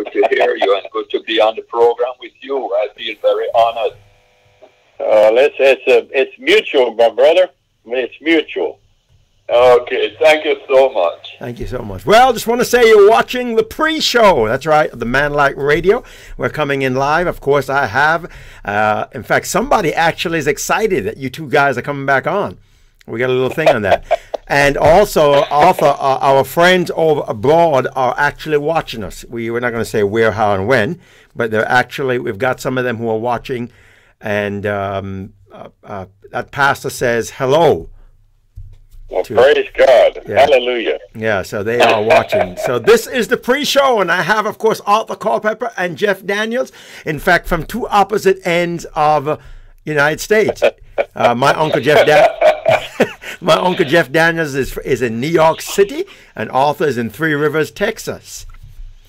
good to hear you and good to be on the program with you. I feel very honored. It's mutual, my brother. It's mutual. Okay, thank you so much. Thank you so much. Well, just want to say you're watching the pre-show. That's right, the Man Like Radio. We're coming in live. Of course, I have. In fact, somebody actually is excited that you two guys are coming back on. We got a little thing on that. And also, Arthur, our friends over abroad are actually watching us. We're not going to say where, how, and when, but they're actually, we've got some of them who are watching. And that pastor says hello. Well, praise God. Yeah. Hallelujah. Yeah, so they are watching. So this is the pre-show, and I have, of course, Arthur Culppper and Geoff Daniels. In fact, from two opposite ends of United States. My uncle Geoff Daniels is in New York City, and Arthur is in Three Rivers, Texas.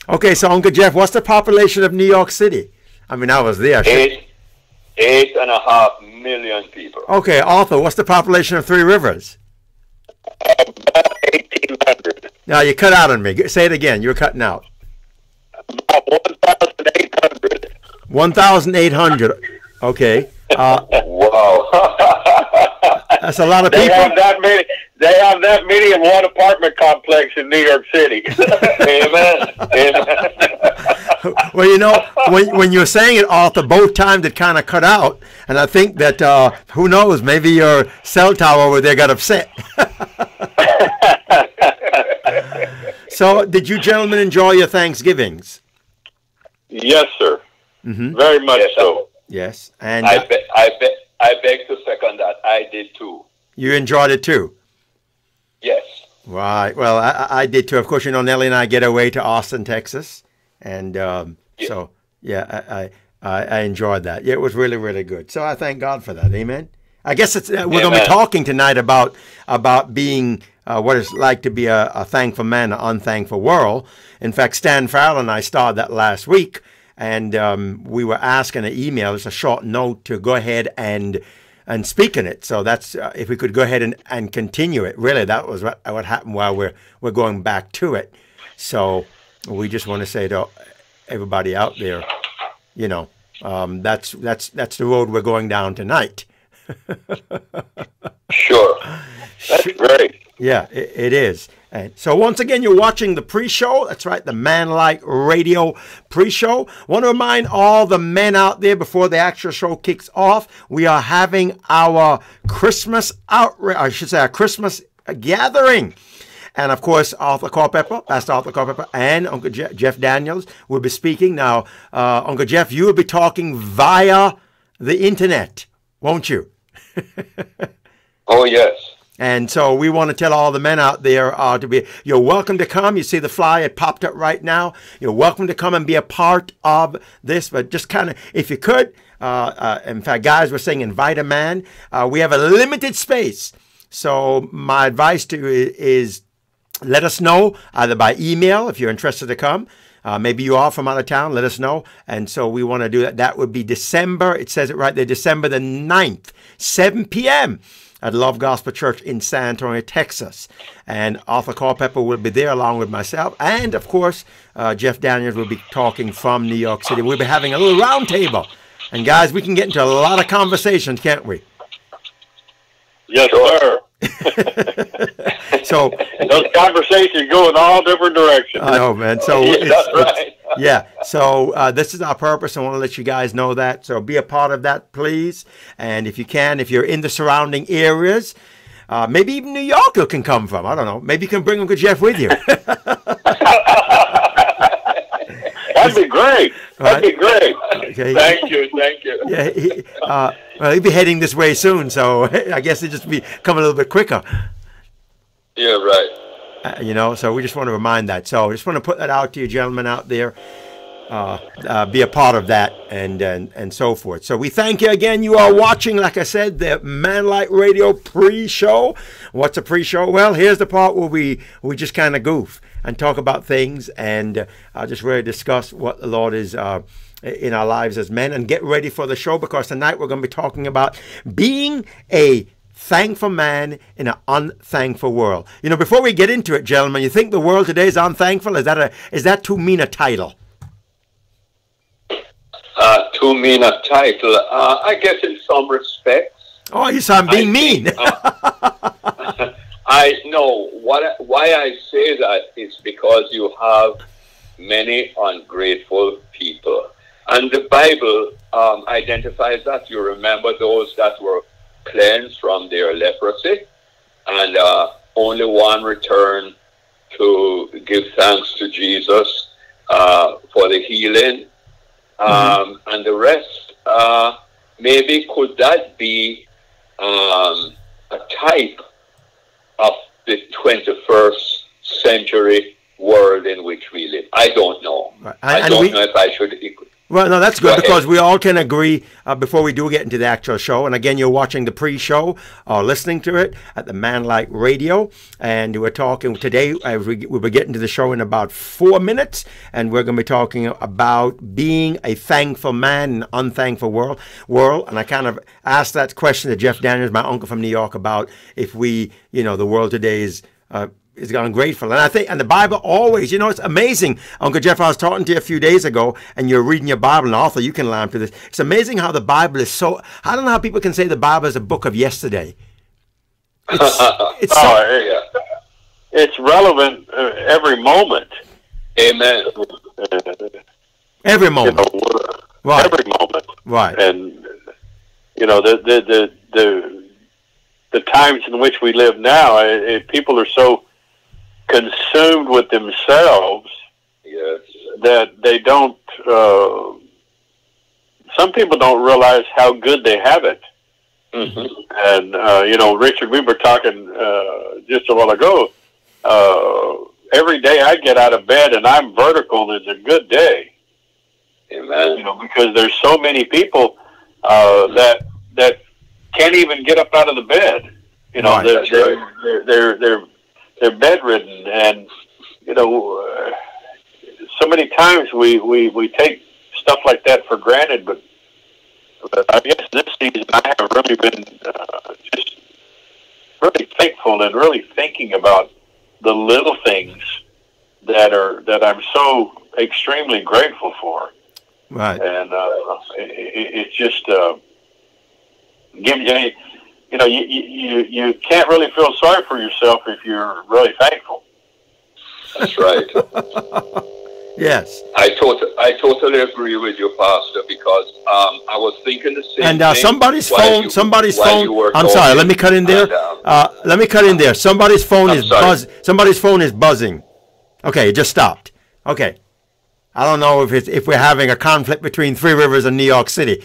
Okay, so Uncle Geoff, what's the population of New York City? I mean, I was there. 8.5 million people. Okay, Arthur, what's the population of Three Rivers? About 1,800. Now, you cut out on me. Say it again. You're cutting out. About 1,800. 1,800. Okay. Wow. That's a lot of They people. have that many. They have that many in one apartment complex in New York City. Amen. Amen. Well, you know, when you're saying it, Arthur, both times it kind of cut out. And I think that, who knows, maybe your cell tower over there got upset. So, did you gentlemen enjoy your Thanksgivings? Yes, sir. Mm-hmm. Very much so. Yes. And I beg to second that. I did too. You enjoyed it too? Yes. Right. Well, I did too. Of course, you know, Nellie and I get away to Austin, Texas. And so, yeah, I enjoyed that. Yeah, it was really, really good. So I thank God for that. Amen. I guess it's we're going to be talking tonight about being what it's like to be a thankful man, an unthankful world. In fact, Stan Farrell and I started that last week, and we were asking an email, it's a short note, to go ahead and speak in it. So that's if we could go ahead and continue it. Really, that was what happened while we're going back to it. So we just want to say to everybody out there, you know, that's the road we're going down tonight. Sure. That's great. Yeah, it is. And so once again, you're watching the pre-show. That's right, the Man Like Radio pre-show. Want to remind all the men out there before the actual show kicks off, we are having our Christmas our Christmas gathering. And of course, Pastor Arthur Culppper, and Uncle Geoff Daniels will be speaking. Now, Uncle Geoff, you will be talking via the internet, won't you? Oh, yes. And so we want to tell all the men out there you're welcome to come. You see the flyer, it popped up right now. You're welcome to come and be a part of this, but just kind of, if you could, in fact, guys, we're saying invite a man. We have a limited space. So my advice to you is let us know either by email if you're interested to come. Maybe you are from out of town, let us know. And so we want to do that. That would be December, it says it right there, December the 9th, 7 p.m. at Love Gospel Church in San Antonio, Texas. And Arthur Culppper will be there along with myself. And, of course, Geoff Daniels will be talking from New York City. We'll be having a little round table. And, guys, we can get into a lot of conversations, can't we? Yes, sir. So those conversations go in all different directions. I know, man. So that's right. Yeah. So this is our purpose. I want to let you guys know that. So be a part of that, please. And if you can, if you're in the surrounding areas, maybe even New York you can come from. I don't know. Maybe you can bring Uncle Geoff with you. That'd be great. That'd be great. Okay. Thank you. Thank you. Yeah. Well, he'll be heading this way soon, so I guess it'll just be coming a little bit quicker. Yeah, right. You know, so we just want to remind that. So I just want to put that out to you gentlemen out there. Be a part of that and so forth. So we thank you again. You are watching, like I said, the Man Like Radio pre-show. What's a pre-show? Well, here's the part where we just kind of goof and talk about things and just really discuss what the Lord is in our lives as men, and get ready for the show, because tonight we're going to be talking about being a thankful man in an unthankful world. You know, before we get into it, gentlemen, you think the world today is unthankful? Is that too mean a title? To mean a title, I guess in some respects. Oh, you sound being mean. I know why I say that is because you have many ungrateful people. And the Bible identifies that. You remember those that were cleansed from their leprosy, and only one returned to give thanks to Jesus for the healing. And the rest, maybe could that be a type of the 21st century world in which we live? I don't know. Right. I don't know if I should. Well, no, that's good Go because ahead. we all can agree before we do get into the actual show. And again, you're watching the pre-show or listening to it at the Manlike Radio. And we're talking today, we'll be getting to the show in about 4 minutes. And we're going to be talking about being a thankful man in an unthankful world. And I kind of asked that question to Geoff Daniels, my uncle from New York, about if we, the world today is ungrateful. And I think, and the Bible always, it's amazing. Uncle Geoff, I was talking to you a few days ago, and you're reading your Bible, and Arthur, you can learn to this. It's amazing how the Bible is so, I don't know how people can say the Bible is a book of yesterday. It's relevant every moment. Amen. Every moment. Right. Every moment. Right. And, the times in which we live now, people are so consumed with themselves that they don't, some people don't realize how good they have it. And, Richard, we were talking just a while ago, every day I get out of bed and I'm vertical is a good day. Amen. Because there's so many people that can't even get up out of the bed. Right. They're bedridden, and so many times we take stuff like that for granted. But I guess this season I have really been just really thankful and really thinking about the little things that I'm so extremely grateful for. Right. And it's just give you. You can't really feel sorry for yourself if you're really thankful. That's right. Yes. I totally agree with you, Pastor, because I was thinking the same And thing. somebody's while phone, you- somebody's while phone. you were I'm sorry. talking, Let me cut in there. and, Somebody's phone I'm is sorry. Somebody's phone is buzzing. Okay, it just stopped. Okay. I don't know if we're having a conflict between Three Rivers and New York City.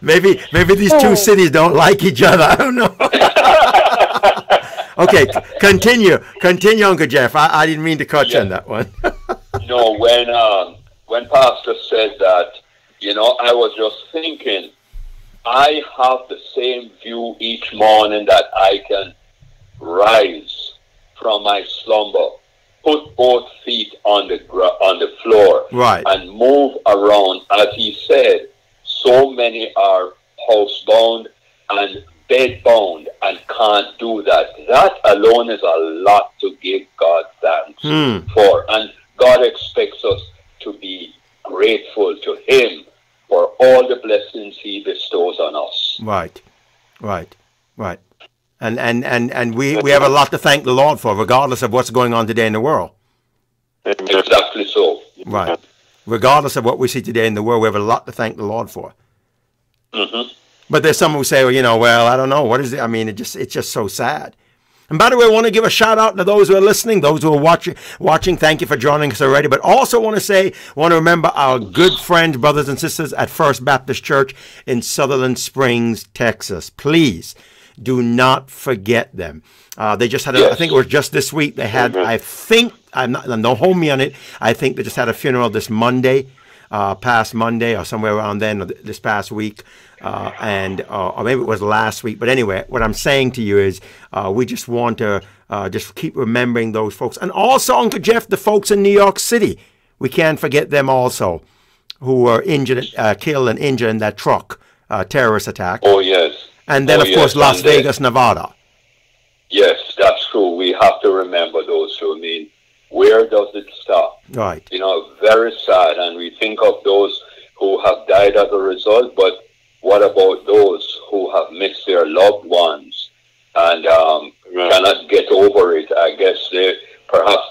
Maybe these two cities don't like each other. I don't know. Okay, continue, Uncle Geoff. I didn't mean to cut you on that one. When Pastor said that, I was just thinking, I have the same view each morning that I can rise from my slumber, put both feet on the floor, Right. and move around. As he said, so many are housebound and bedbound and can't do that. That alone is a lot to give God thanks for. And God expects us to be grateful to Him for all the blessings He bestows on us. Right. And we have a lot to thank the Lord for, regardless of what's going on today in the world. Exactly so. Right. Regardless of what we see today in the world, we have a lot to thank the Lord for. But there's some who say, well, I don't know. What is it? I mean, it's just so sad. And by the way, I want to give a shout out to those who are listening, those who are watching. Thank you for joining us already. But also want to remember our good friends, brothers and sisters at First Baptist Church in Sutherland Springs, Texas. Please do not forget them. They just had, I think it was just this week, they had, don't hold me on it, I think they just had a funeral this Monday, past Monday, or somewhere around then, this past week. Or maybe it was last week. But anyway, what I'm saying to you is we just want to just keep remembering those folks. And also, Uncle Geoff, the folks in New York City. We can't forget them also, who were killed and injured in that truck terrorist attack. Oh, yes. And then, of course, Las Vegas, Nevada. Yes, that's true. We have to remember those two. I mean, Where does it stop? Right. You know, very sad. And we think of those who have died as a result, but what about those who have missed their loved ones and cannot get over it? I guess perhaps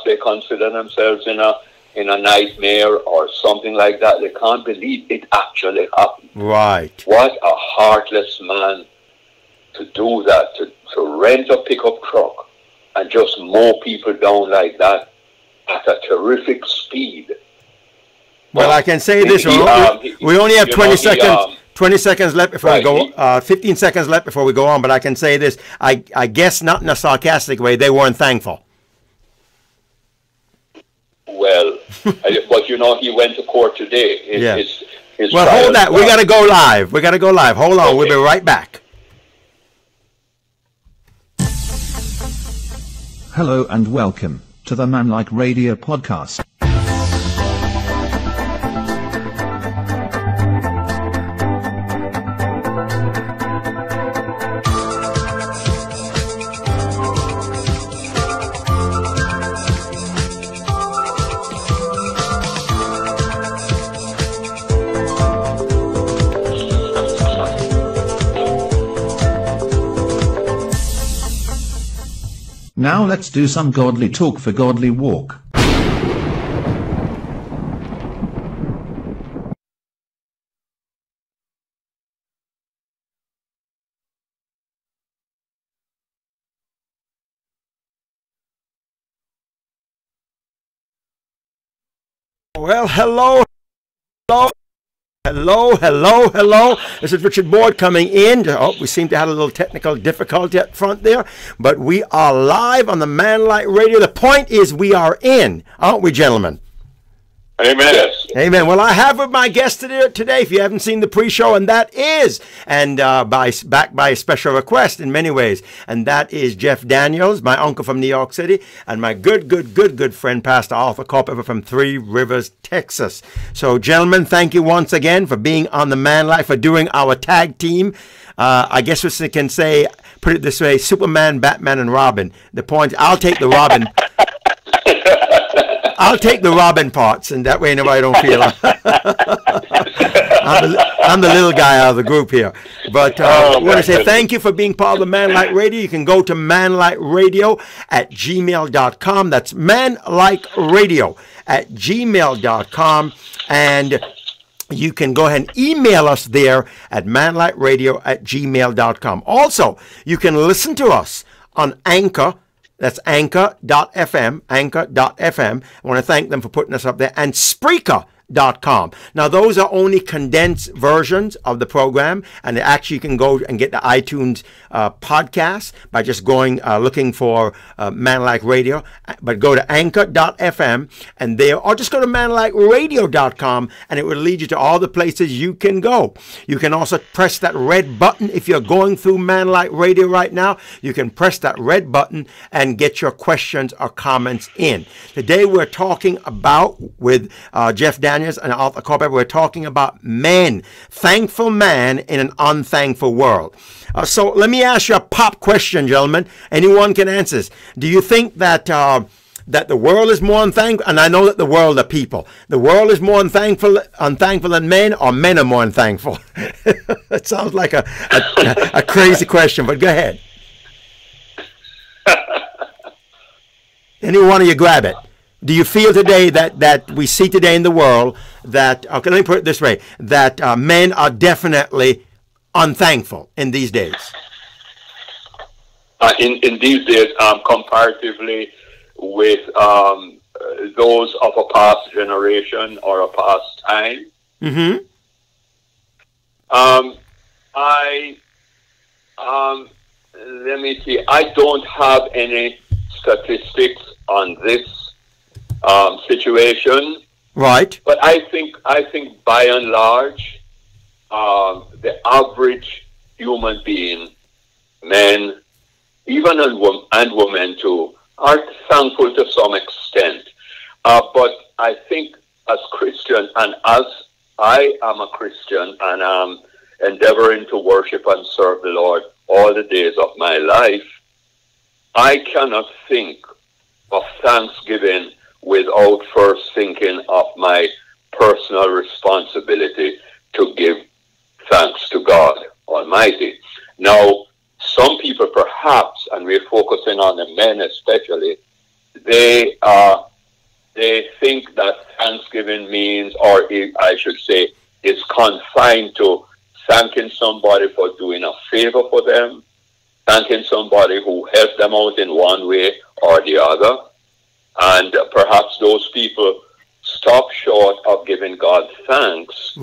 they consider themselves in a nightmare or something like that. They can't believe it actually happened. Right. What a heartless man to do that, to rent a pickup truck and just mow people down like that at a terrific speed. Well, I can say this. We only have 20 seconds. 20 seconds left before we go. 15 seconds left before we go on. But I can say this. I guess not in a sarcastic way. They weren't thankful. Well, but you know, he went to court today. Well, hold that. We got to go live. Hold on. Okay. We'll be right back. Hello and welcome to the Man Like Radio podcast. Now let's do some godly talk for godly walk. Well, hello. This is Richard Board coming in. Oh, we seem to have a little technical difficulty up front there, but we are live on the Man Like Radio. The point is we are in, aren't we, gentlemen? Amen. Yes. Amen. Well, I have with my guest today, if you haven't seen the pre-show, and that is, backed by a special request in many ways, and that is Jeff Daniels, my uncle from New York City, and my good friend, Pastor Arthur Culppper from Three Rivers, Texas. So, gentlemen, thank you once again for being on the Man Life, for doing our tag team. I guess we can say, put it this way, Superman, Batman, and Robin. The point, I'll take the Robin. I'll take the Robin parts, and that way nobody don't feel I'm the little guy out of the group here. But I want to say thank you for being part of the Man Like Radio. You can go to manlikeradio@gmail.com. That's manlikeradio@gmail.com. And you can go ahead and email us there at manlikeradio@gmail.com. Also, you can listen to us on Anchor. That's anchor.fm. I want to thank them for putting us up there. And Spreaker.com. Now, those are only condensed versions of the program, and actually you can go and get the iTunes podcast by just going looking for Man Like Radio. But go to anchor.fm and there, or just go to manlikeradio.com, and it will lead you to all the places you can go. You can also press that red button if you're going through Man Like Radio right now. You can press that red button and get your questions or comments in. Today we're talking about with Jeff Daniels and Auther Culppper. We're talking about men, thankful man in an unthankful world. So let me ask you a pop question, gentlemen. Anyone can answer this. Do you think that that the world is more unthankful? And I know that the world are people. The world is more unthankful than men, or men are more unthankful? It sounds like a crazy question, but go ahead. Any one of you grab it. Do you feel today that we see today in the world that, okay, let me put it this way, that men are definitely unthankful in these days? In these days, comparatively with those of a past generation or a past time, let me see. I don't have any statistics on this situation, right? But I think by and large, the average human being, men, even and women too, are thankful to some extent. But I think as Christian, and as I am a Christian and am endeavoring to worship and serve the Lord all the days of my life, I cannot think of thanksgiving without first thinking of my personal responsibility to give thanks to God Almighty. Now, some people perhaps, and we're focusing on the men especially, they think that thanksgiving means, or I should say, is confined to thanking somebody for doing a favor for them, thanking somebody who helped them out in one way or the other. And perhaps those people stop short of giving God thanks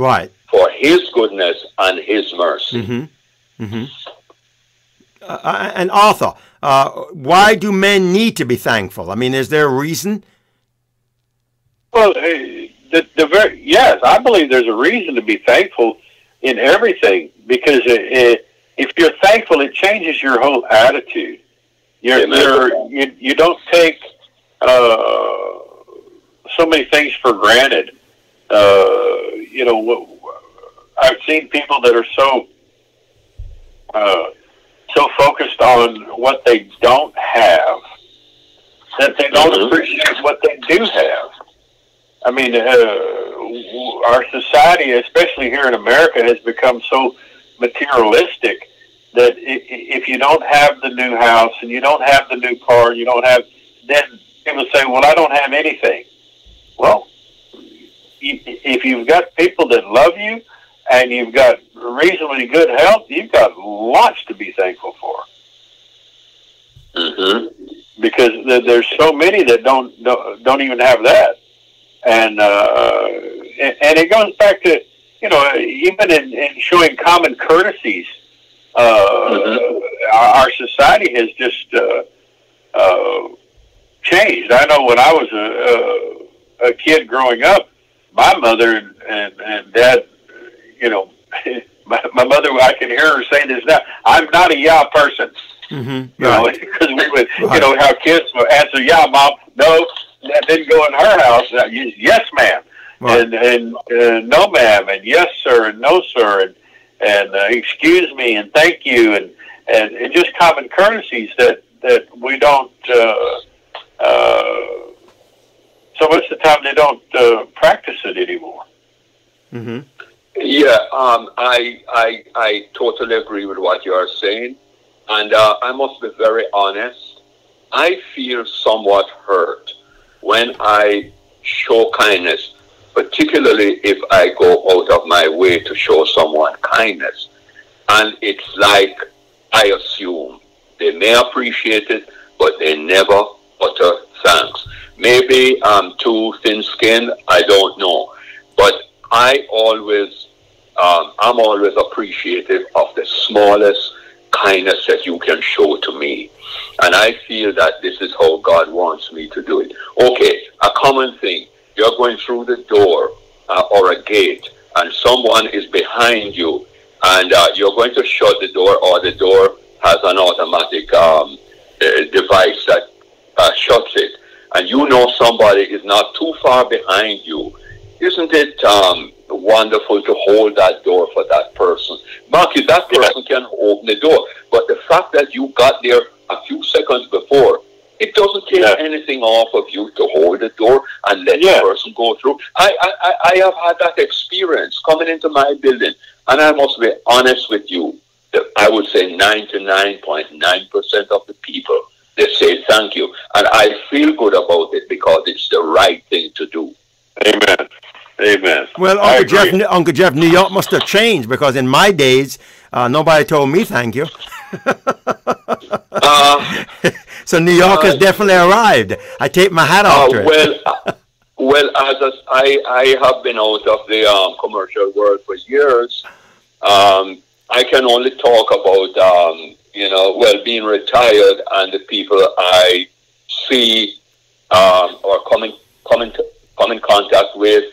for his goodness and his mercy. Mm-hmm. Mm-hmm. And Arthur, why do men need to be thankful? I mean, is there a reason? Well, yes, I believe there's a reason to be thankful in everything, because if you're thankful, it changes your whole attitude. You don't take so many things for granted. I've seen people that are so focused on what they don't have that they don't appreciate what they do have. I mean, our society, especially here in America, has become so materialistic that if you don't have the new house and you don't have the new car, then people say, well, I don't have anything. Well, if you've got people that love you and you've got reasonably good health, you've got lots to be thankful for. Mm-hmm. Because there's so many that don't even have that. And it goes back to, even in showing common courtesies, our society has just changed. I know when I was a kid growing up, my mother and dad, my mother, I can hear her say this now, I'm not a yeah person. Mm-hmm. Because we would, how kids would answer, yeah, mom, no, that didn't go in her house. Yes, ma'am. Right. And no, ma'am, and yes, sir, and no, sir, and excuse me, and thank you, and just common courtesies that we don't. So much of the time they don't practice it anymore. Mm-hmm. Yeah, I totally agree with what you are saying, and I must be very honest. I feel somewhat hurt when I show kindness, particularly if I go out of my way to show someone kindness. And it's like I assume they may appreciate it, but they never utter thanks. Maybe I'm too thin-skinned, I don't know. But I'm always appreciative of the smallest kindness that you can show to me. And I feel that this is how God wants me to do it. Okay, a common thing. You're going through the door or a gate, and someone is behind you, and you're going to shut the door, or the door has an automatic device that shuts it, and somebody is not too far behind you. Isn't it wonderful to hold that door for that person? Marky, that person can open the door, but the fact that you got there a few seconds before, it doesn't take anything off of you to hold the door and let the person go through. I have had that experience coming into my building, and I must be honest with you, that I would say 99.9% of the people, they say thank you. And I feel good about it because it's the right thing to do. Amen. Amen. Well, Uncle Geoff, New York must have changed, because in my days, nobody told me thank you. So New York has definitely arrived. I take my hat off to it. I have been out of the commercial world for years. I can only talk about, being retired and the people I see or come in contact with,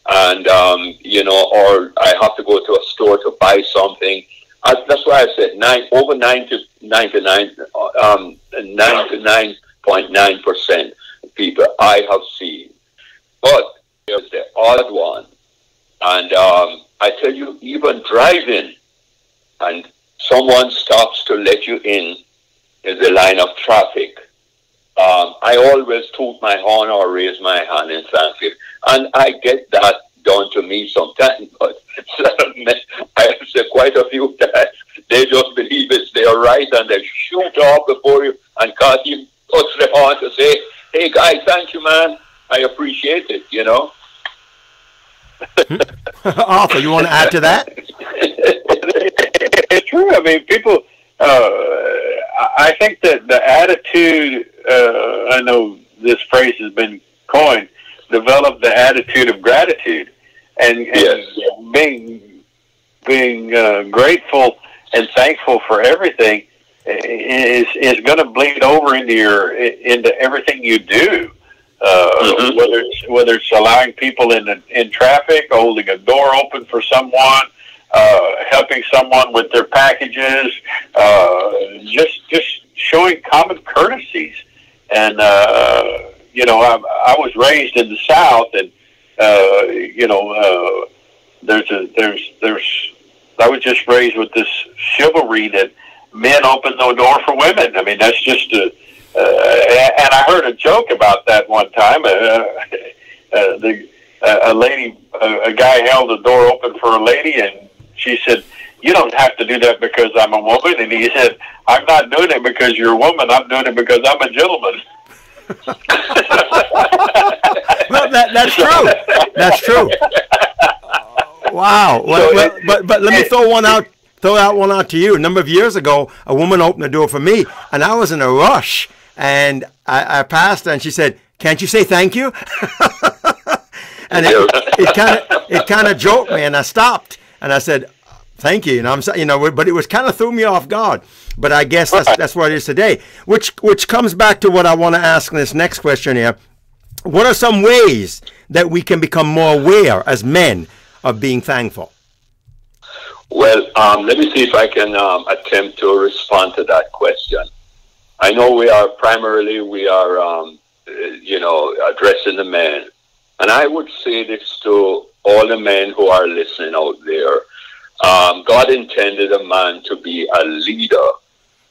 and, or I have to go to a store to buy something. That's why I said over 99.9% people I have seen. But there's the odd one. And I tell you, even driving, and someone stops to let you in the line of traffic, I always toot my horn or raise my hand in thanksgiving. And I get that done to me sometimes, but I have said quite a few times, they just believe it's their right and they shoot off before you and can't even touch their horn to say, hey guys, thank you, man. I appreciate it, you know. Arthur, you want to add to that? It's true. I mean, people, I think that the attitude, I know this phrase has been coined, develop the attitude of gratitude, and Yes. being grateful and thankful for everything is going to bleed over into everything you do. Whether it's allowing people in traffic, holding a door open for someone, helping someone with their packages, just showing common courtesies. And you know, I was raised in the South, and you know, I was just raised with this chivalry that men open the door for women. I mean, that's just and I heard a joke about that one time. A guy held the door open for a lady, and she said, "You don't have to do that because I'm a woman." And he said, "I'm not doing it because you're a woman. I'm doing it because I'm a gentleman." Well, that's true. That's true. Wow. Well, but let me throw out one to you. A number of years ago, a woman opened the door for me, and I was in a rush. And I passed her, and she said, "Can't you say thank you?" And it kind of joked me, and I stopped, and I said, "Thank you." And but it was kind of threw me off guard. But I guess that's what it is today. Which comes back to what I want to ask in this next question here. What are some ways that we can become more aware as men of being thankful? Well, let me see if I can attempt to respond to that question. I know we are addressing the men. And I would say this to all the men who are listening out there. God intended a man to be a leader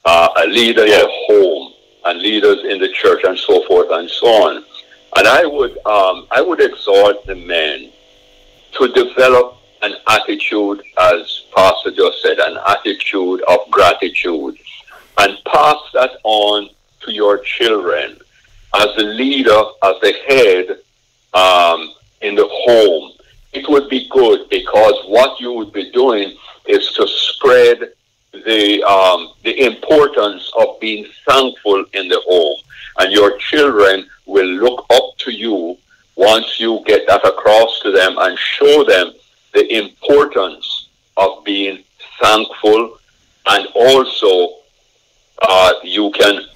in the home, and leaders in the church, and so forth and so on. And I would exhort the men to develop an attitude, as Pastor just said, an attitude of gratitude, and pass that on to your children as the leader, as the head in the home. It would be good, because what you would be doing is to spread the importance of being thankful in the home, and your children will look up to you once you get that across to them and show them the importance of being thankful. And also you can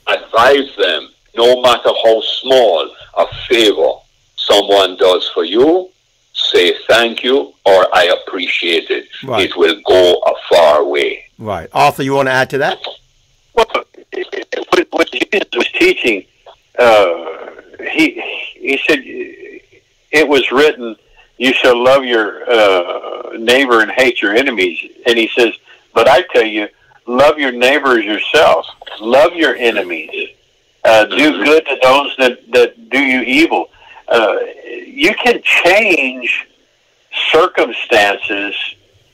advise them, no matter how small a favor someone does for you, say thank you or I appreciate it. Right. It will go a far way. Right. Arthur, you want to add to that? Well, what Jesus was teaching, he said, it was written, you shall love your neighbor and hate your enemies. And he says, but I tell you, love your neighbor as yourself. Love your enemies. Do good to those that do you evil. You can change circumstances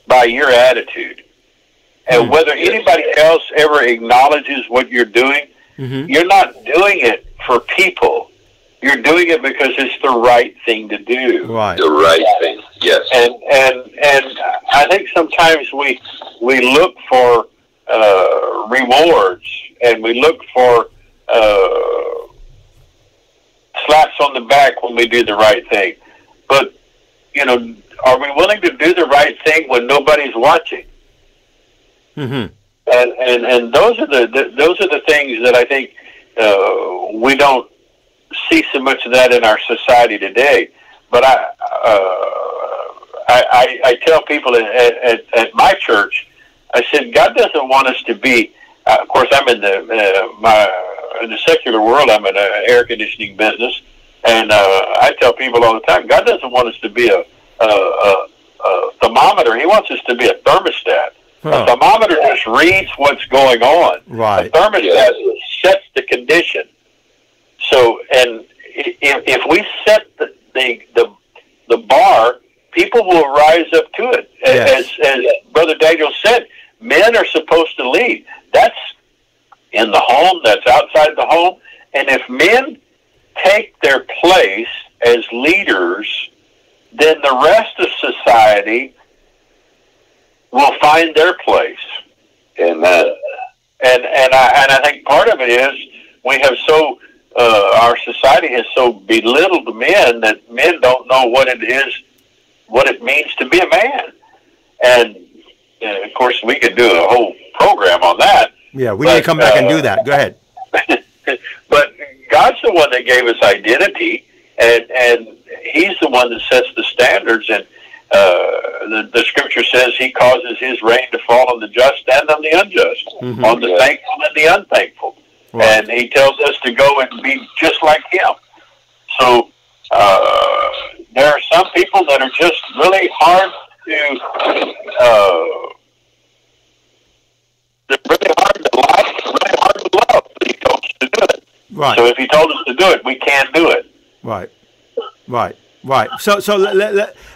by your attitude. And whether anybody else ever acknowledges what you're doing, you're not doing it for people. You're doing it because it's the right thing to do. Right. The right thing, yes. And I think sometimes we look for rewards, and we look for slaps on the back when we do the right thing. But, are we willing to do the right thing when nobody's watching? And those are the things that I think we don't see so much of that in our society today. But I tell people at my church, I said, God doesn't want us to be. Of course, I'm in the secular world. I'm in an air conditioning business, and I tell people all the time, God doesn't want us to be a thermometer. He wants us to be a thermostat. A thermometer just reads what's going on. Right. A thermostat sets the condition. So, and if we set the bar, people will rise up to it. Yes. As Brother Daniel said, men are supposed to lead. That's in the home, that's outside the home. And if men take their place as leaders, then the rest of society will find their place. Amen. And I think part of it is we have our society has so belittled men that men don't know what it means to be a man. And of course, we could do a whole program on that. Yeah, we need to come back and do that. Go ahead. But God's the one that gave us identity, and He's the one that sets the standards. And the Scripture says He causes His rain to fall on the just and on the unjust, on the thankful and the unthankful. Wow. And He tells us to go and be just like Him. So there are some people that are just really hard to. They're really hard to like, really hard to love, but He told us to do it. Right. So if He told us to do it, we can do it. Right. So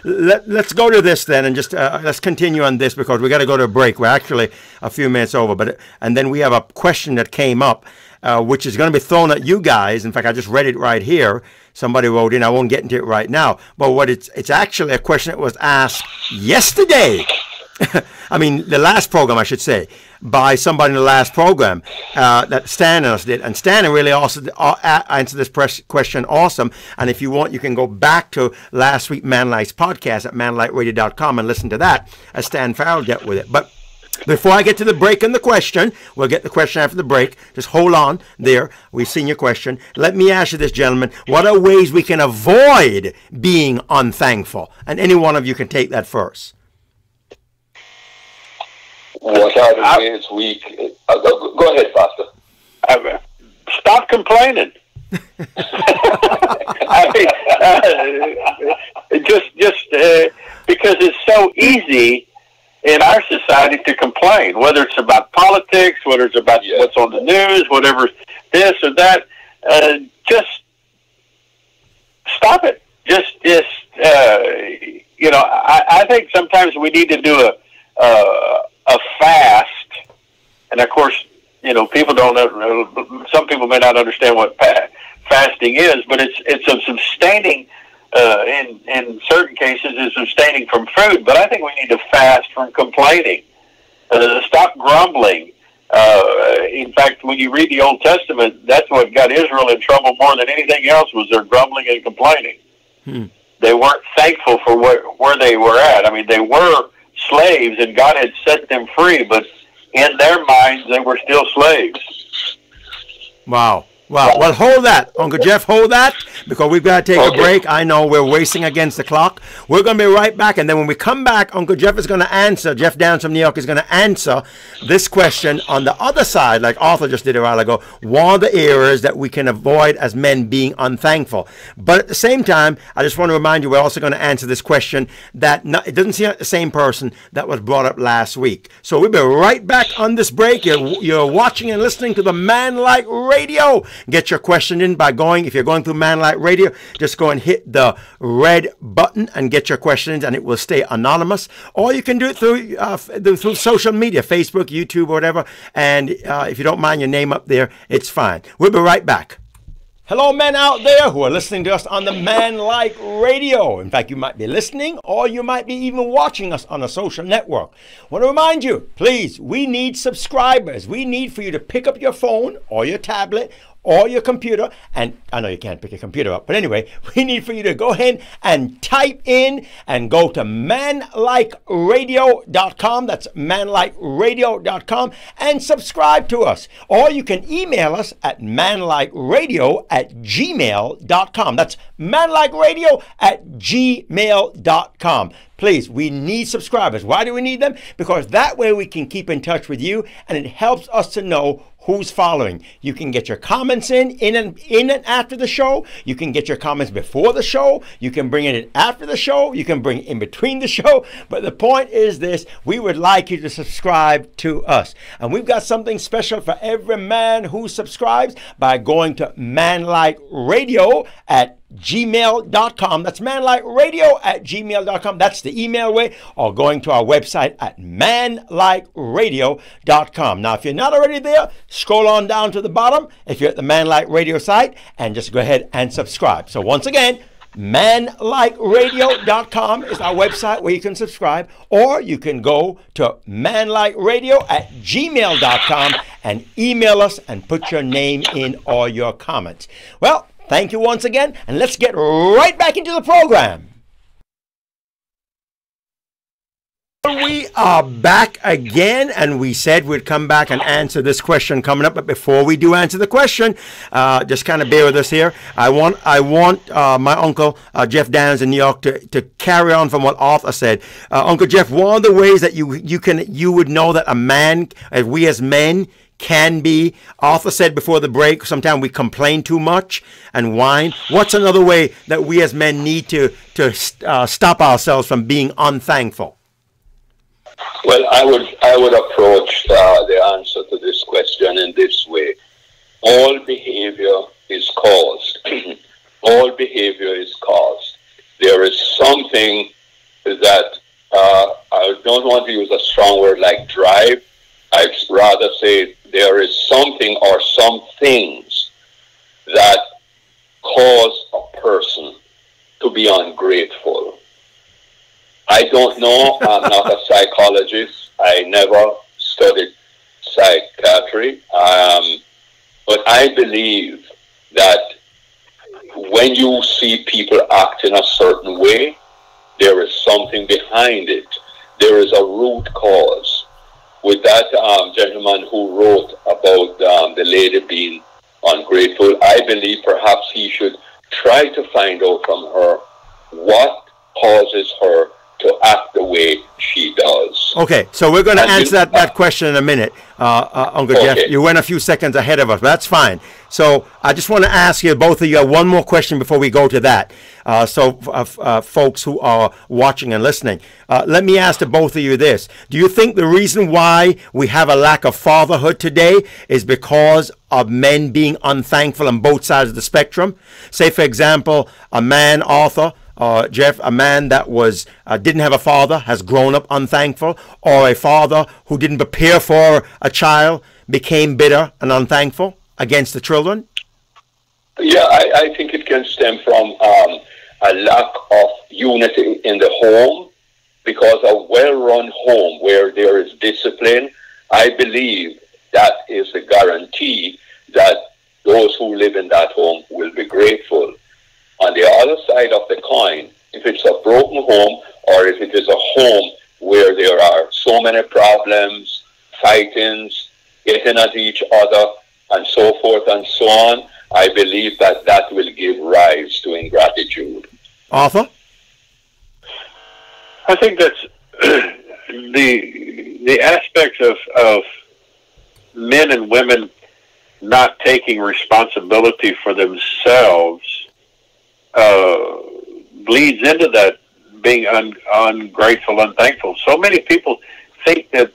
let's go to this then, and just let's continue on this, because we got to go to a break. We're actually a few minutes over, and then we have a question that came up, which is going to be thrown at you guys. In fact, I just read it right here. Somebody wrote in. I won't get into it right now, but it's actually a question that was asked yesterday. I mean, the last program, I should say, by somebody in the last program that Stan and us did. And Stan really also answered this question awesome. And if you want, you can go back to last week Manlight's podcast at manlightradio.com and listen to that, as Stan Farrell dealt with it. But before I get to the break and the question, we'll get the question after the break. Just hold on there. We've seen your question. Let me ask you this, gentlemen. What are ways we can avoid being unthankful? And any one of you can take that first. What are the ways we... Go ahead, Pastor. Stop complaining. I mean, just because it's so easy in our society to complain, whether it's about politics, whether it's about what's on the news, whatever, this or that. Just stop it. I think sometimes we need to do a fast, and of course, people don't know, some people may not understand what fasting is, but it's a abstaining, in certain cases, is abstaining from food, but I think we need to fast from complaining, stop grumbling. In fact, when you read the Old Testament, that's what got Israel in trouble more than anything else, was their grumbling and complaining. They weren't thankful for where they were at. I mean, they were slaves, and God had set them free, but in their minds, they were still slaves. Wow. Well, hold that. Uncle Geoff, hold that, because we've got to take a break. I know we're racing against the clock. We're going to be right back, and then when we come back, Uncle Geoff is going to answer, Geoff Downs from New York is going to answer this question on the other side, like Auther just did a while ago. What are the areas that we can avoid as men being unthankful? But at the same time, I just want to remind you, we're also going to answer this question that it doesn't seem like the same person that was brought up last week. So we'll be right back on this break. You're watching and listening to the Manlight Radio. Get your question in by going, if you're going through Manlight Radio, just go and hit the red button and get your questions, and it will stay anonymous. Or you can do it through social media, Facebook, YouTube, or whatever. And if you don't mind your name up there, it's fine. We'll be right back. Hello, men out there who are listening to us on the Manlight Radio. In fact, you might be listening, or you might be even watching us on a social network. I want to remind you, please, we need subscribers. We need for you to pick up your phone or your tablet or your computer, and I know you can't pick your computer up, but anyway, we need for you to go ahead and type in and go to manlightradio.com. That's manlightradio.com, and subscribe to us. Or you can email us at manlightradio@gmail.com. That's manlightradio@gmail.com. Please, we need subscribers. Why do we need them? Because that way we can keep in touch with you, and it helps us to know who's following. You can get your comments in and after the show. You can get your comments before the show. You can bring it in after the show. You can bring it in between the show. But the point is this: we would like you to subscribe to us. And we've got something special for every man who subscribes by going to manlikeradio@gmail.com. That's manlikeradio@gmail.com. That's the email way, or going to our website at manlikeradio.com. Now, if you're not already there, scroll on down to the bottom if you're at the Man Like Radio site and just go ahead and subscribe. So once again, manlikeradio.com is our website where you can subscribe, or you can go to manlikeradio@gmail.com and email us and put your name in or your comments. Well, thank you once again, and let's get right back into the program. We are back again, and we said we'd come back and answer this question coming up. But before we do answer the question, just kind of bear with us here. I want my uncle Geoff Downs in New York to carry on from what Arthur said. Uncle Geoff, one of the ways that you would know that a man, we as men, can be. Arthur said before the break, sometimes we complain too much and whine. What's another way that we as men need to stop ourselves from being unthankful? Well, I would approach the answer to this question in this way. All behavior is caused. All behavior is caused. There is something that, I don't want to use a strong word like drive. I'd rather say there is something or some things that cause a person to be ungrateful. I don't know. I'm not a psychologist. I never studied psychiatry. But I believe that when you see people act in a certain way, there is something behind it. There is a root cause. With that gentleman who wrote about the lady being ungrateful, I believe perhaps he should try to find out from her what causes her to act the way she does. Okay, so we're going to answer that question in a minute, Uncle Geoff. You went a few seconds ahead of us, but that's fine. So I just want to ask you, both of you, one more question before we go to that. Folks who are watching and listening, let me ask to both of you this. Do you think the reason why we have a lack of fatherhood today is because of men being unthankful on both sides of the spectrum? Say, for example, a man, Auther, Geoff, a man that didn't have a father, has grown up unthankful, or a father who didn't prepare for a child became bitter and unthankful against the children? Yeah, I think it can stem from a lack of unity in the home, because a well-run home where there is discipline, I believe that is the guarantee that those who live in that home will be grateful. On the other side of the coin, if it's a broken home, or if it is a home where there are so many problems, fightings, getting at each other, and so forth and so on, I believe that will give rise to ingratitude. Arthur? I think that's the aspect of men and women not taking responsibility for themselves bleeds into that being ungrateful, unthankful. So many people think that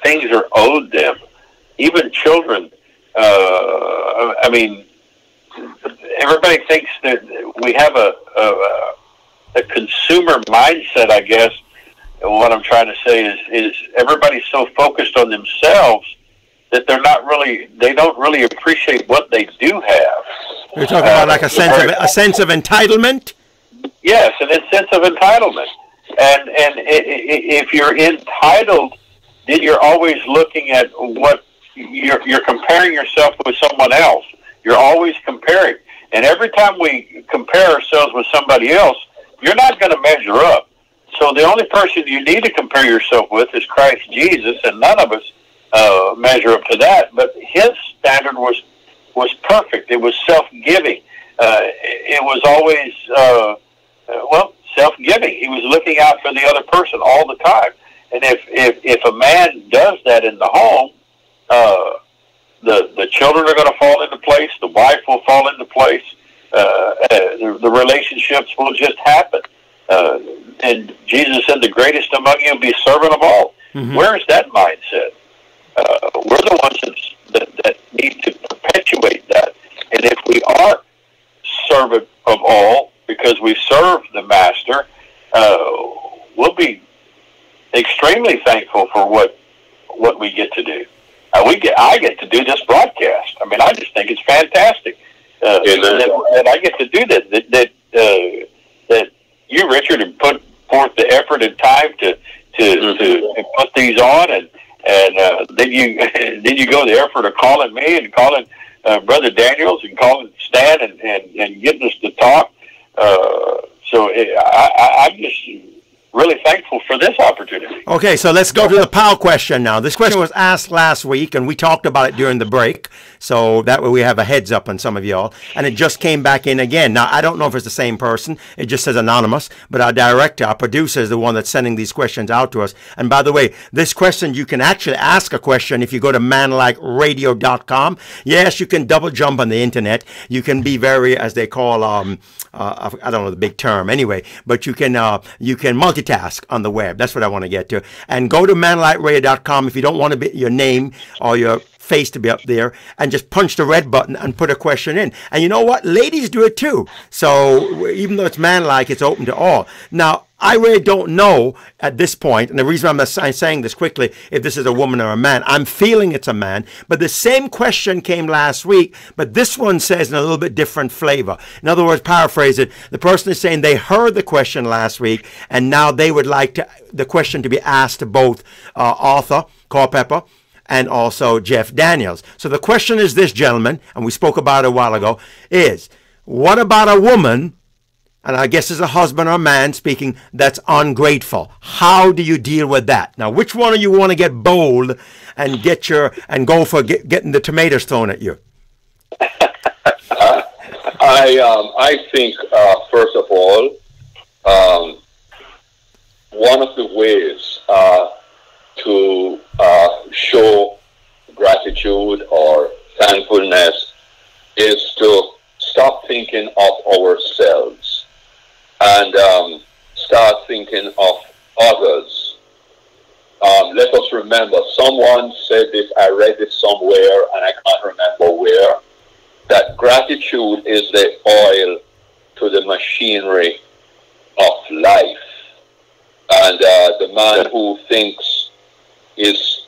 things are owed them. Even children. I mean, everybody thinks that we have a consumer mindset, I guess. And what I'm trying to say is everybody's so focused on themselves that they don't really appreciate what they do have. You're talking about like a sense of entitlement? Yes, a sense of entitlement. And if you're entitled, then you're always looking at what you're comparing yourself with someone else. You're always comparing. And every time we compare ourselves with somebody else, you're not going to measure up. So the only person you need to compare yourself with is Christ Jesus, and none of us measure up to that. But his standard was perfect. It was self-giving. It was always, self-giving. He was looking out for the other person all the time. And if a man does that in the home, the children are going to fall into place. The wife will fall into place. The relationships will just happen. And Jesus said, the greatest among you will be servant of all. Mm-hmm. Where is that mindset? We're the ones that need to perpetuate that. And if we are servant of all, because we serve the Master, we'll be extremely thankful for what we get to do. I get to do this broadcast. I mean, I just think it's fantastic that I get to do that. That you, Richard, have put forth the effort and time to put these on, and then you go the effort of calling me and calling Brother Daniels and calling Stan and getting us to talk. So I'm just really thankful for this opportunity. Okay, so let's go to the POW question now. This question was asked last week, and we talked about it during the break, so that way we have a heads up on some of y'all. And it just came back in again. Now, I don't know if it's the same person. It just says anonymous, but our director, our producer, is the one that's sending these questions out to us. And by the way, this question, you can actually ask a question if you go to manlikeradio.com. Yes, you can double jump on the internet. You can be very, as they call, I don't know the big term anyway, but you can multitask on the web. That's what I want to get to. And go to manlikeradio.com if you don't want to be your name or your face to be up there, and just punch the red button and put a question in. And you know what? Ladies do it too. So even though it's manlike, it's open to all. Now, I really don't know at this point, and the reason I'm saying this quickly, if this is a woman or a man, I'm feeling it's a man, but the same question came last week, but this one says in a little bit different flavor. In other words, paraphrase it, the person is saying they heard the question last week, and now they would like the question to be asked to both Auther, Culppper, and also Geoff Daniels. So the question is this, gentlemen, and we spoke about it a while ago, is what about a woman, and I guess it's a husband or a man speaking, that's ungrateful? How do you deal with that? Now, which one of you want to get bold and go for getting the tomatoes thrown at you? I think, first of all, one of the ways to show gratitude or thankfulness is to stop thinking of ourselves and start thinking of others. Let us remember, someone said this, I read this somewhere, and I can't remember where, that gratitude is the oil to the machinery of life. And the man who thinks is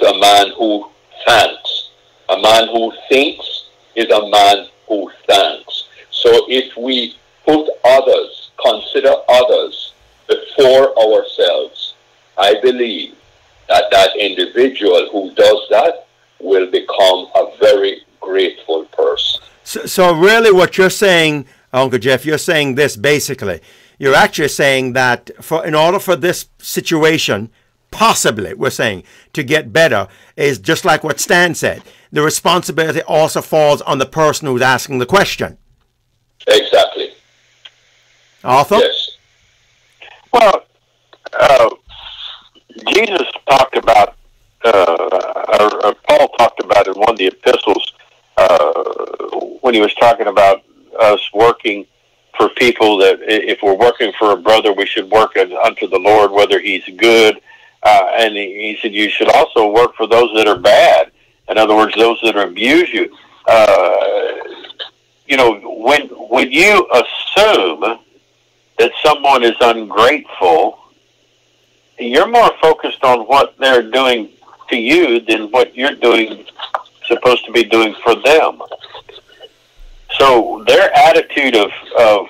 a man who thanks. A man who thinks is a man who thanks. So if we put others, consider others before ourselves, I believe that that individual who does that will become a very grateful person. So really what you're saying, Uncle Geoff, you're saying this basically. You're actually saying that in order for this situation, possibly, we're saying, to get better, is just like what Stan said. The responsibility also falls on the person who's asking the question. Exactly. Auther? Yes. Well, Jesus talked about, or Paul talked about in one of the epistles, when he was talking about us working for people, that if we're working for a brother, we should work unto the Lord, whether he's good. And he said you should also work for those that are bad. In other words, those that abuse you. When you assume that someone is ungrateful, you're more focused on what they're doing to you than what you're supposed to be doing for them. So their attitude of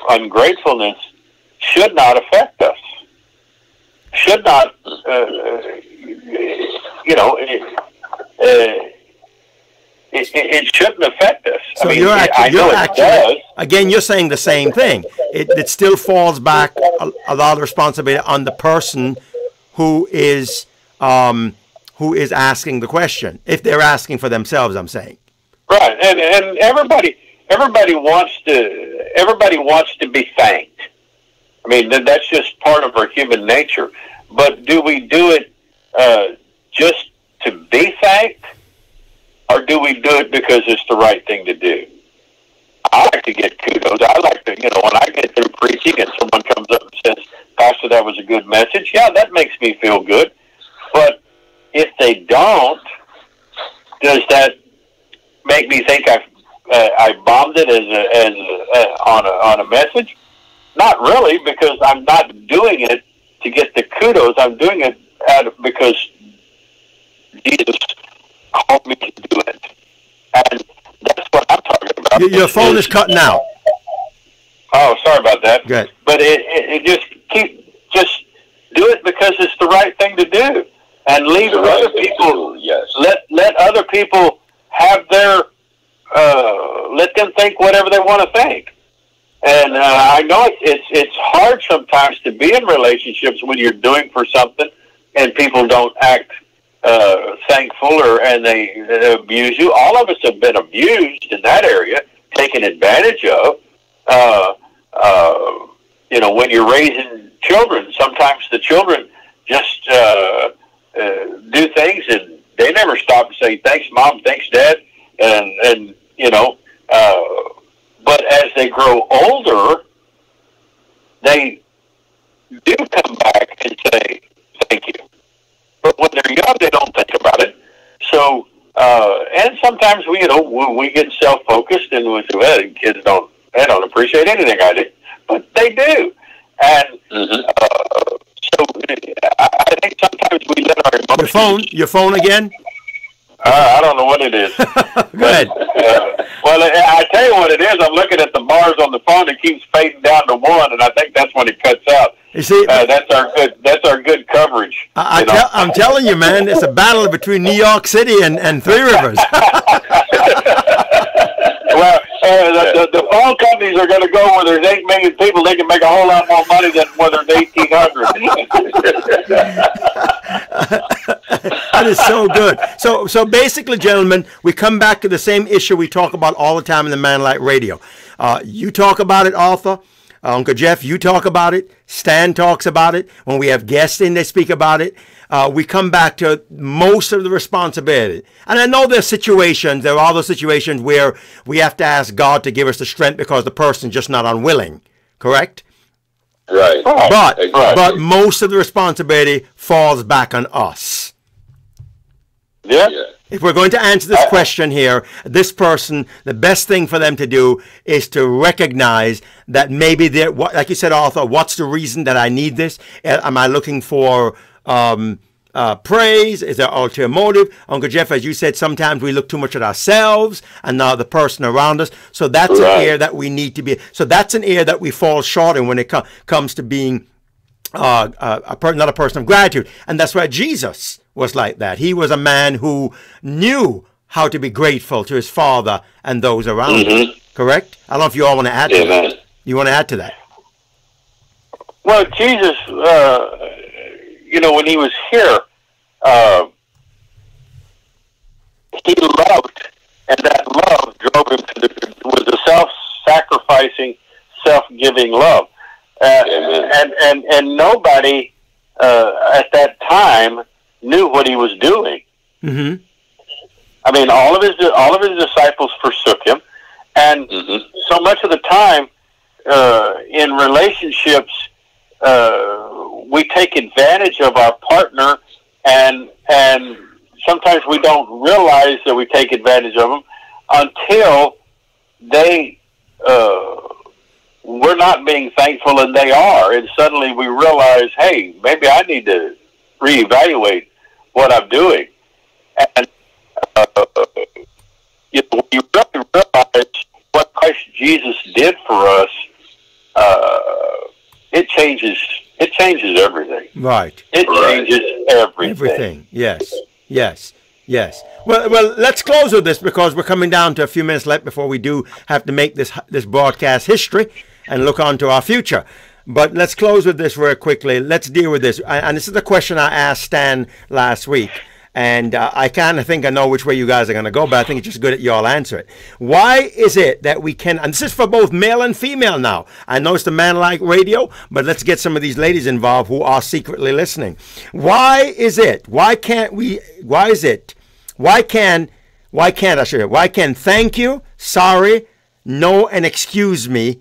ungratefulness should not affect us. Should not, it shouldn't affect us. So again, you're saying the same thing. It still falls back a lot of responsibility on the person who is asking the question, if they're asking for themselves, I'm saying. Right, and everybody wants to be thanked. I mean, that's just part of our human nature. But do we do it just to be thanked, or do we do it because it's the right thing to do? I like to get kudos. I like to, when I get through preaching and someone comes up and says, Pastor, that was a good message. Yeah, that makes me feel good. But if they don't, does that make me think I bombed it on a message? Not really, because I'm not doing it to get the kudos. I'm doing it because Jesus called me to do it. And that's what I'm talking about. Your phone is cutting out. Oh, sorry about that. Good. But it just do it because it's the right thing to do, and leave other people. Yes. Let other people have their. Let them think whatever they want to think. And I know it's hard sometimes to be in relationships when you're doing for something and people don't act thankful and they abuse you. All of us have been abused in that area, taken advantage of. When you're raising children, sometimes the children just do things and they never stop to say, thanks, Mom, thanks, Dad. But as they grow older, they do come back and say, thank you. But when they're young, they don't think about it. So, and sometimes we get self-focused and we say, well, kids don't appreciate anything I do. But they do. And so I think sometimes we let our emotions... Your phone again? I don't know what it is. Go ahead. Well, I tell you what it is. I'm looking at the bars on the phone. It keeps fading down to 1, and I think that's when it cuts out. You see, that's our good coverage. I'm telling you, man, it's a battle between New York City and Three Rivers. Well, the phone companies are going to go where there's 8 million people. They can make a whole lot more money than where there's 1,800. That is so good. So basically, gentlemen, we come back to the same issue we talk about all the time in the Man Like Radio. You talk about it, Auther. Uncle Geoff, you talk about it. Stan talks about it. When we have guests in, they speak about it. We come back to most of the responsibility. And I know there are all those situations where we have to ask God to give us the strength because the person's just not unwilling. Correct? Right. But most of the responsibility falls back on us. Yeah. If we're going to answer this question here, this person, the best thing for them to do is to recognize that maybe like you said, Auther, what's the reason that I need this? Am I looking for praise? Is there ulterior motive? Uncle Geoff, as you said, sometimes we look too much at ourselves and not the person around us. So that's an area that we need to be. So that's an area that we fall short in when it comes to being not a person of gratitude. And that's why Jesus was like that. He was a man who knew how to be grateful to his Father and those around him. Correct? I don't know if you all want to add to that. You want to add to that? Well, Jesus, when he was here, he loved, and that love drove him was a self-sacrificing, self-giving love. And nobody at that time knew what he was doing. I mean, all of his disciples forsook him, and so much of the time in relationships, we take advantage of our partner, and sometimes we don't realize that we take advantage of them until we're not being thankful and they are, and suddenly we realize, hey, maybe I need to reevaluate what I'm doing. And when you really realize what Christ Jesus did for us, it changes everything. Right. It changes everything. Everything. Yes. Well, let's close with this because we're coming down to a few minutes left before we do have to make this broadcast history and look on to our future. But let's close with this very quickly. Let's deal with this. And this is the question I asked Stan last week. And I kind of think I know which way you guys are going to go, but I think it's just good that you all answer it. Why is it that we can, and this is for both male and female now. I know it's the Man Like Radio, but let's get some of these ladies involved who are secretly listening. Why can Why can't I share it? Why can't thank you, sorry, no, and excuse me?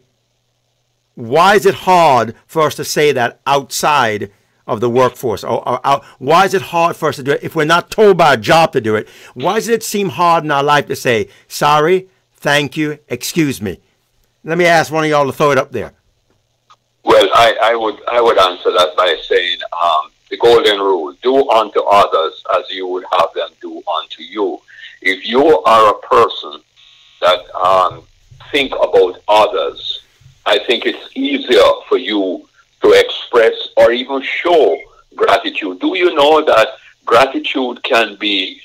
Why is it hard for us to say that outside of the workforce? Why is it hard for us to do it if we're not told by a job to do it? Why does it seem hard in our life to say, sorry, thank you, excuse me? Let me ask one of y'all to throw it up there. Well, I would answer that by saying the golden rule: do unto others as you would have them do unto you. If you are a person that think about others, I think it's easier for you to express or even show gratitude. Do you know that gratitude can be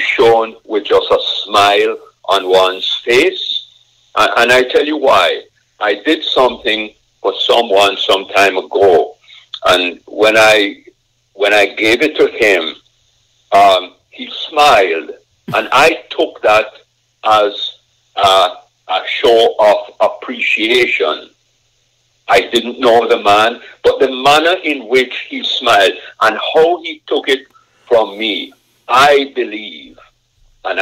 shown with just a smile on one's face? And I tell you why. I did something for someone some time ago, and when I gave it to him, he smiled, and I took that as a show of appreciation. I didn't know the man, but the manner in which he smiled and how he took it from me, I believe, and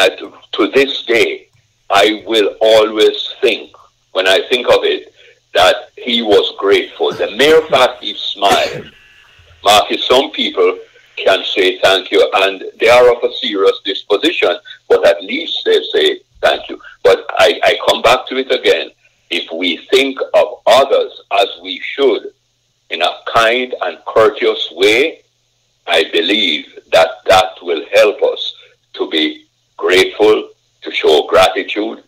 to this day, I will always think, when I think of it, that he was grateful. The mere fact he smiled. Marcus, some people can say thank you, and they are of a serious disposition, but at least they say thank you. But I come back to it again. If we think of others as we should, in a kind and courteous way, I believe that will help us to be grateful, to show gratitude,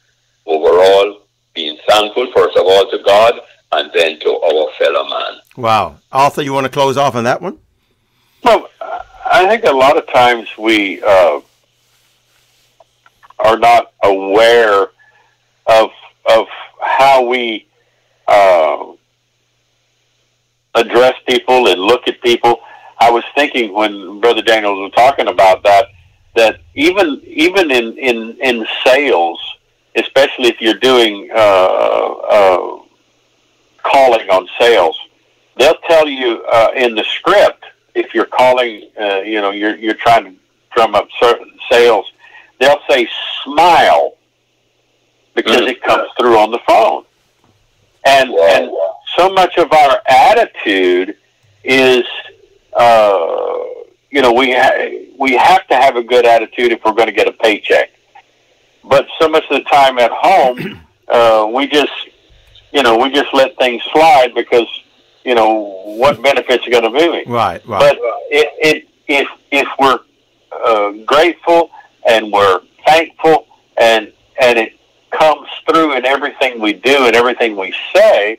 overall being thankful, first of all, to God, and then to our fellow man. Wow. Arthur, you want to close off on that one? Well, I think a lot of times we are not aware of how we address people and look at people. I was thinking when Brother Daniel was talking about that even in sales, especially if you're doing calling on sales, they'll tell you in the script, if you're calling, you're trying to drum up certain sales, they'll say smile because it comes through on the phone. And so much of our attitude is, we have to have a good attitude if we're going to get a paycheck. But so much of the time at home, we just let things slide because, what benefits are going to be me? Right. But if we're grateful and we're thankful and it comes through in everything we do and everything we say,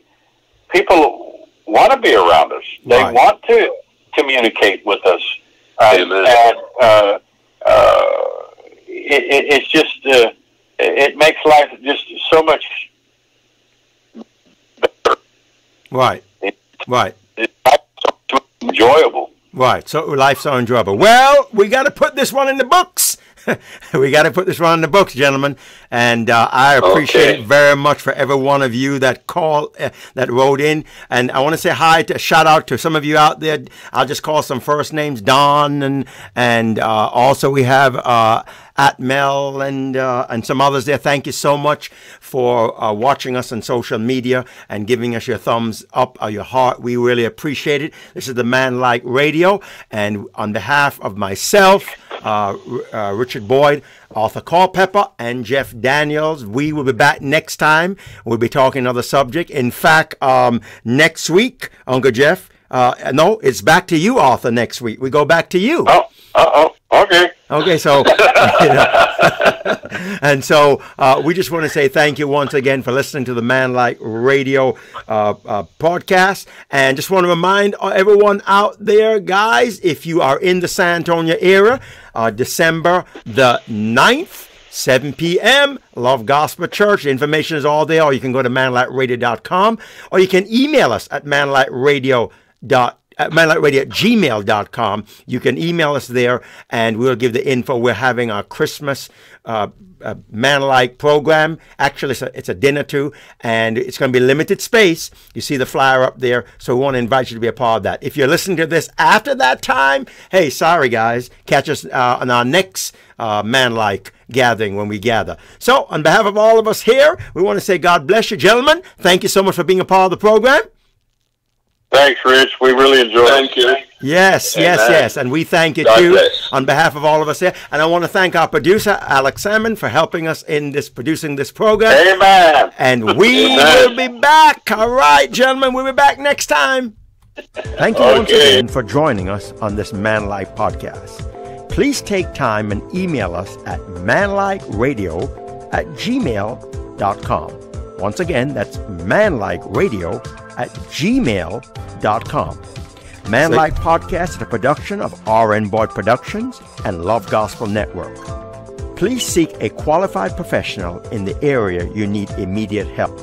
people want to be around us. They want to communicate with us. Amen. And it's just it makes life just so much better. Right. It's so enjoyable. Right. So life's so enjoyable. Well, we got to put this one in the books. We got to put this one in the books, gentlemen. And I appreciate it very much for every one of you that called, that wrote in. And I want to say shout out to some of you out there. I'll just call some first names, Don, and also we have Atmel and some others there. Thank you so much for watching us on social media and giving us your thumbs up or your heart. We really appreciate it. This is the Man Like Radio, and on behalf of myself, Richard Boyd, Author Culppper, and Geoff Daniels, we will be back next time. We'll be talking another subject. In fact, next week, Uncle Geoff, no, it's back to you, Author, next week. We go back to you. Okay, so, and so we just want to say thank you once again for listening to the Man Like Radio podcast. And just want to remind everyone out there, guys, if you are in the San Antonio area, December the 9th, 7 p.m., Love Gospel Church. The information is all there, or you can go to manlikeradio.com, or you can email us at manlikeradio.com. manlikeradio@gmail.com. You can email us there, and we'll give the info. We're having our Christmas man-like program. Actually, it's a dinner too, and it's going to be limited space. You see the flyer up there, so we want to invite you to be a part of that. If you're listening to this after that time, hey, sorry guys, catch us on our next man-like gathering when we gather. So, on behalf of all of us here, we want to say God bless you, gentlemen. Thank you so much for being a part of the program. Thanks, Rich. We really enjoyed it. Thank you. Yes, Amen. yes. And we thank you God too bless. on behalf of all of us here. And I want to thank our producer, Alex Salmon, for helping us in producing this program. Amen. And we will be back. All right, gentlemen, we'll be back next time. Thank you once again for joining us on this Manlike podcast. Please take time and email us at manlikeradio@gmail.com. Once again, that's manlikeradio@gmail.com. Manlike Podcast is a production of R.N. Boyd Productions and Love Gospel Network. Please seek a qualified professional in the area you need immediate help.